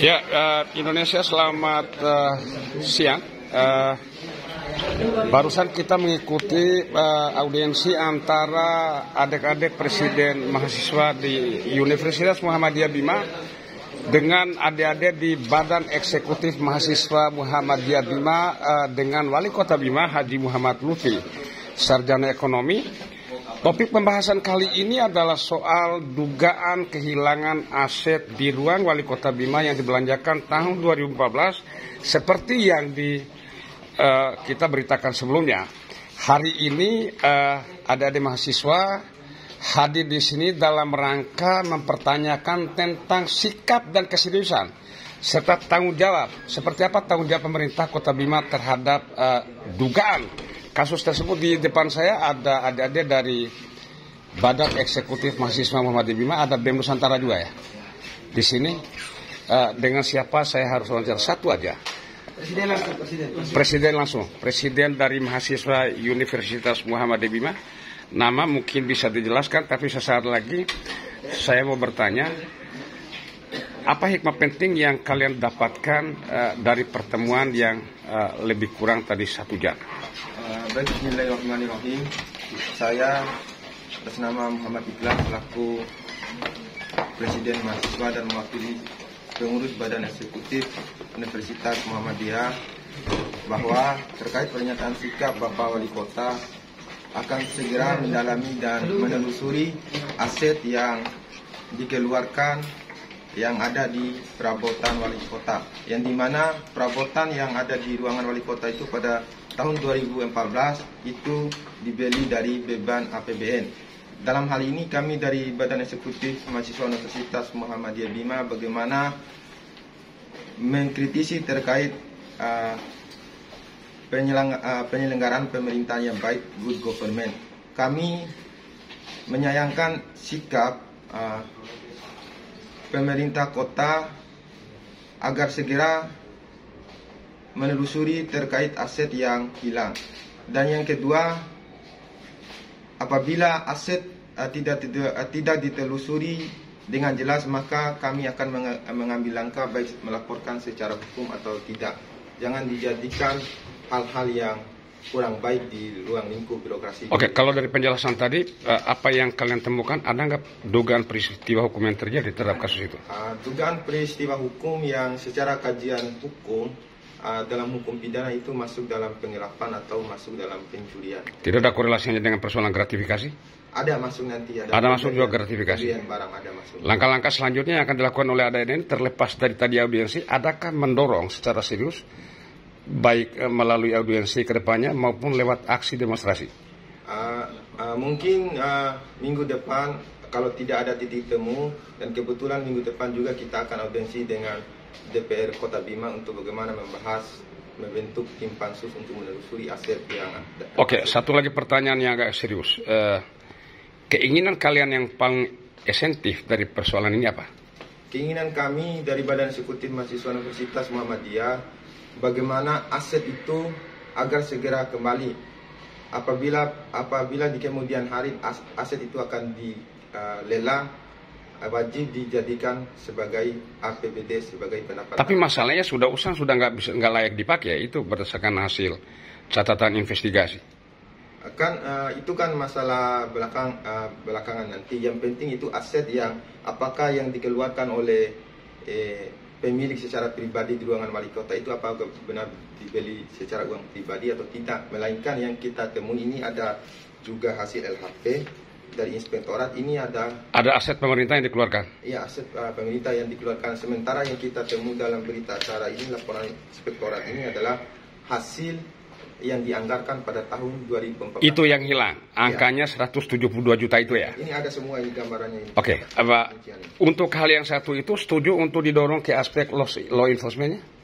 Ya, Indonesia selamat siang. Barusan kita mengikuti audiensi antara adik-adik presiden mahasiswa di Universitas Muhammadiyah Bima dengan adik-adik di Badan Eksekutif Mahasiswa Muhammadiyah Bima dengan Wali Kota Bima Haji Muhammad Lutfi, Sarjana Ekonomi. Topik pembahasan kali ini adalah soal dugaan kehilangan aset di ruang Wali Kota Bima yang dibelanjakan tahun 2014 seperti yang kita beritakan sebelumnya. Hari ini adik-adik mahasiswa hadir di sini dalam rangka mempertanyakan tentang sikap dan keseriusan serta tanggung jawab. Seperti apa tanggung jawab pemerintah Kota Bima terhadap dugaan kasus tersebut. Di depan saya ada adik-adik dari Badan Eksekutif Mahasiswa Muhammadiyah Bima, ada BEM Nusantara juga ya. Di sini dengan siapa saya harus wawancara? Satu aja. Presiden langsung. Presiden dari mahasiswa Universitas Muhammadiyah Bima. Nama mungkin bisa dijelaskan, tapi sesaat lagi saya mau bertanya, apa hikmah penting yang kalian dapatkan dari pertemuan yang lebih kurang tadi 1 jam? Baik, bismillahirrahmanirrahim. Saya atas nama Muhammad Ikhlas selaku Presiden Mahasiswa dan mewakili pengurus Badan Eksekutif Universitas Muhammadiyah bahwa terkait pernyataan sikap Bapak Wali Kota akan segera mendalami dan menelusuri aset yang dikeluarkan yang ada di perabotan Wali Kota, yang dimana perabotan yang ada di ruangan Wali Kota itu pada tahun 2014 itu dibeli dari beban APBN. Dalam hal ini kami dari Badan Eksekutif Mahasiswa Universitas Muhammadiyah Bima bagaimana mengkritisi terkait penyelenggaraan pemerintahan yang baik, good government. Kami menyayangkan sikap pemerintah kota agar segera menelusuri terkait aset yang hilang. Dan yang kedua, apabila aset tidak ditelusuri dengan jelas, maka kami akan mengambil langkah baik melaporkan secara hukum atau tidak. Jangan dijadikan hal-hal yang kurang baik di ruang lingkup birokrasi. Oke, kalau dari penjelasan tadi, apa yang kalian temukan, ada nggak dugaan peristiwa hukum yang terjadi terhadap kasus itu? Dugaan peristiwa hukum yang secara kajian hukum dalam hukum pidana itu masuk dalam penggelapan atau masuk dalam pencurian. Tidak ada korelasinya dengan persoalan gratifikasi? Ada masuk nanti. Ada masuk juga gratifikasi. Barang ada masuk. Langkah-langkah selanjutnya yang akan dilakukan oleh adik ini terlepas dari tadi audiensi, adakah mendorong secara serius baik melalui audiensi ke depannya maupun lewat aksi demonstrasi? Mungkin minggu depan kalau tidak ada titik temu, dan kebetulan minggu depan juga kita akan audiensi dengan DPR Kota Bima untuk bagaimana membentuk tim pansus untuk menelusuri aset yang ada. Oke, satu lagi pertanyaan yang agak serius. Keinginan kalian yang paling esentif dari persoalan ini apa? Keinginan kami dari Badan Eksekutif Mahasiswa Universitas Muhammadiyah, bagaimana aset itu agar segera kembali. Apabila di kemudian hari aset itu akan dilelang, wajib dijadikan sebagai APBD, sebagai pendapatan. Tapi masalahnya sudah nggak layak dipakai, itu berdasarkan hasil catatan investigasi. Itu kan masalah belakangan nanti. Yang penting itu aset yang apakah yang dikeluarkan oleh pemilik secara pribadi di ruangan wali kota itu apakah benar dibeli secara uang pribadi atau tidak. Melainkan yang kita temui ini ada juga hasil LHP dari inspektorat, ini ada aset pemerintah yang dikeluarkan. Iya, aset pemerintah yang dikeluarkan. Sementara yang kita temui dalam berita acara ini, laporan inspektorat ini adalah hasil yang dianggarkan pada tahun 2014. Itu yang hilang. Angkanya ya. 172 juta itu ya. Ini ada semua ini gambarannya ini. Oke, untuk hal yang satu itu setuju untuk didorong ke aspek law enforcement-nya?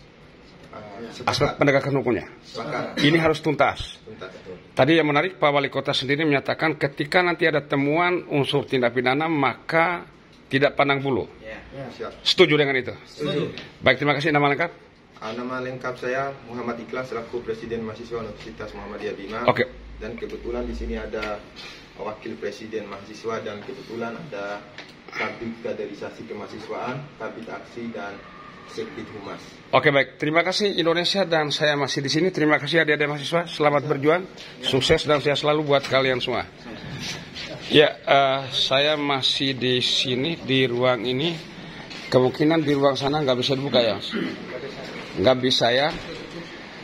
Aspek penegakan hukumnya. Ini harus tuntas. Tadi yang menarik, Pak Wali Kota sendiri menyatakan ketika nanti ada temuan unsur tindak pidana maka tidak pandang bulu. Setuju dengan itu? Setuju. Baik, terima kasih. Nama lengkap? Nama lengkap saya Muhammad Ikhlas selaku Presiden Mahasiswa Universitas Muhammadiyah Bima. Oke. Dan kebetulan di sini ada Wakil Presiden Mahasiswa dan kebetulan ada Kabit Kaderisasi Kemahasiswaan, Kabit Aksi dan Sekbid Humas. Oke, baik, terima kasih Indonesia dan saya masih di sini. Terima kasih adik-adik mahasiswa, selamat berjuang, sukses dan sehat selalu buat kalian semua. Ya, saya masih di sini di ruang ini. Kemungkinan di ruang sana nggak bisa dibuka ya, nggak bisa ya.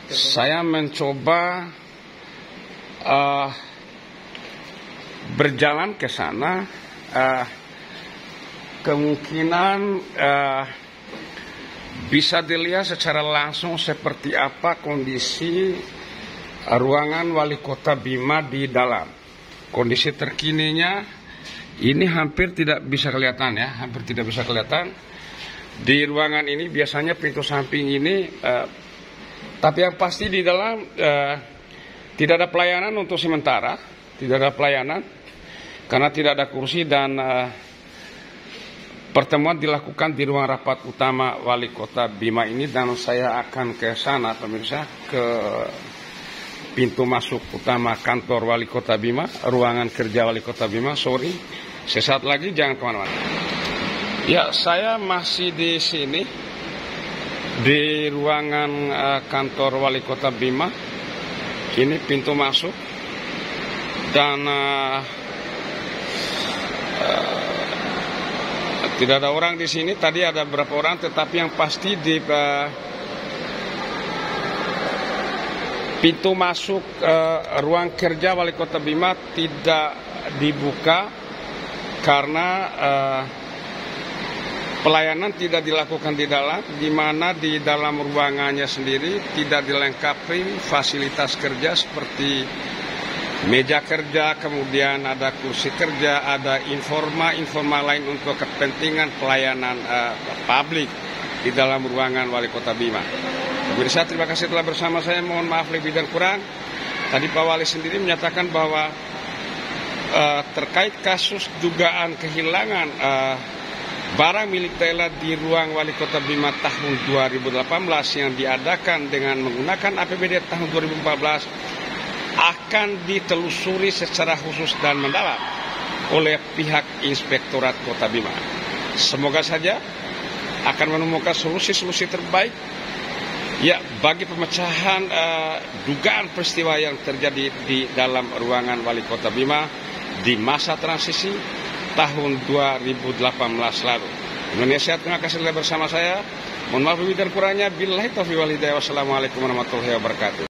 Saya mencoba berjalan ke sana. Kemungkinan bisa dilihat secara langsung seperti apa kondisi ruangan Wali Kota Bima di dalam. Kondisi terkininya ini hampir tidak bisa kelihatan ya, hampir tidak bisa kelihatan. Di ruangan ini biasanya pintu samping ini, tapi yang pasti di dalam tidak ada pelayanan untuk sementara, tidak ada pelayanan karena tidak ada kursi dan pertemuan dilakukan di ruang rapat utama Wali Kota Bima ini dan saya akan ke sana pemirsa, ke pintu masuk utama kantor Wali Kota Bima, ruangan kerja Wali Kota Bima. Sorry, sesaat lagi jangan kemana-mana. Ya, saya masih di sini di ruangan kantor Wali Kota Bima. Ini pintu masuk dan tidak ada orang di sini. Tadi ada beberapa orang, tetapi yang pasti di pintu masuk ruang kerja Wali Kota Bima tidak dibuka karena pelayanan tidak dilakukan di dalam, di mana di dalam ruangannya sendiri tidak dilengkapi fasilitas kerja seperti meja kerja, kemudian ada kursi kerja, ada informa lain untuk kepentingan pelayanan publik di dalam ruangan Wali Kota Bima. Pemirsa, terima kasih telah bersama saya. Mohon maaf lebih dan kurang. Tadi Pak Wali sendiri menyatakan bahwa terkait kasus dugaan kehilangan barang milik daerah di ruang Wali Kota Bima tahun 2018 yang diadakan dengan menggunakan APBD tahun 2014 akan ditelusuri secara khusus dan mendalam oleh pihak Inspektorat Kota Bima. Semoga saja akan menemukan solusi-solusi terbaik ya bagi pemecahan dugaan peristiwa yang terjadi di dalam ruangan Wali Kota Bima di masa transisi tahun 2018 lalu. Indonesia, terima kasih telah bersama saya. Mohon maaf lebih dan kurangnya. Billahi taufiq wal hidayah. Wassalamualaikum warahmatullahi wabarakatuh.